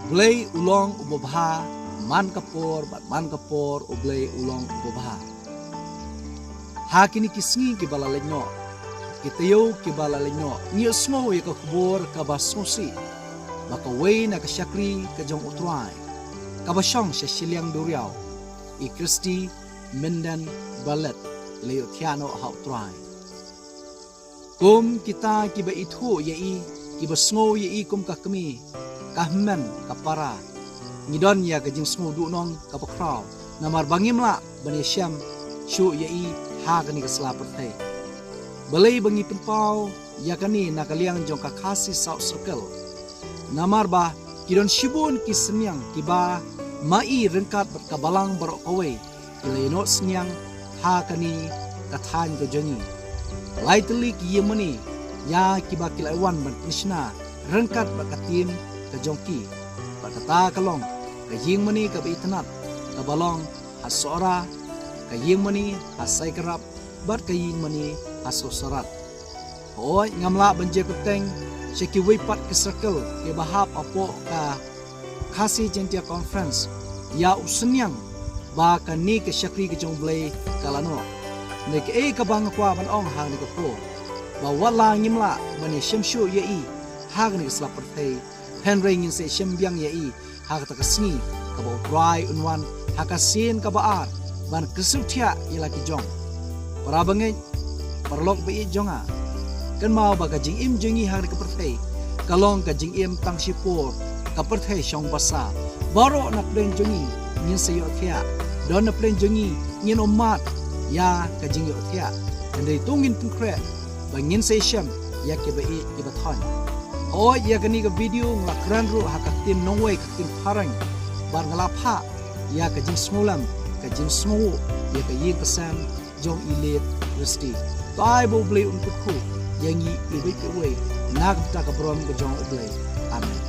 Blay ulong ubabha man kapor bat man kapor ublay ulong ubabha. Hakini kisngi kibala lenyo. Kitayo kibala lenyo. Niyo smo ya kakubor kabasosi. Baka way na kasyakri kajong utruay. Kabasyong sa silyang duriaw. I Kristi mendan balet layo tiano ha utruay. Kum kita kiba ithu yai kiba sngo yai kum kakmi. Kahman kapara ngidon ya kajing sngo dunong kapakraw namar bangimla bani syam syu yai ha kani kaslapertai balai bangi penpau ya kani nakaliang jong kakasi south circle namar ba kidon shibun kisnyang kiba mai rengkat berkabalang berokawai ilenot senyang ha kani kathan kajani laitli kiyemani ya kiba kilaiwan ban krishna rengkat bakatin kajongki bakata kalong kajing mani kabaitanat kabalong hasora kajing mani hasai kerap bat kajing mani hasosarat oi ngamla banje kuteng syaki wipat ke circle ke bahap apo ka khasi jentia conference ya usenyang ba kani ke syakri kajong blay kalano nek e kabang kwa ban ong hang ni ko ba wala ngimla mani syamshu yai hang ni slapertai Henry ngin se sembiang yai hak takasni kaba dry unwan hakasin kaba ar ban kesutia ilaki jong para bangai perlok be jonga kan mau baga jing im jingi hak kepertai kalong ka jing im tang sipur kepertai syong basa baro na plen jongi ngin se yotia don na plen jongi ngin omat ya ka jing yotia ndai tungin pungkre bangin se syam ya ke be i bathon oh ya kani ke video ngelakran ru hakatin nongway katin parang bar ngelapha ya kajing smulam kajing smu ya kaying kesan jong ilit resti tai bo blay untuk ku yang i iway nak ta kabron ke jong oblay amen.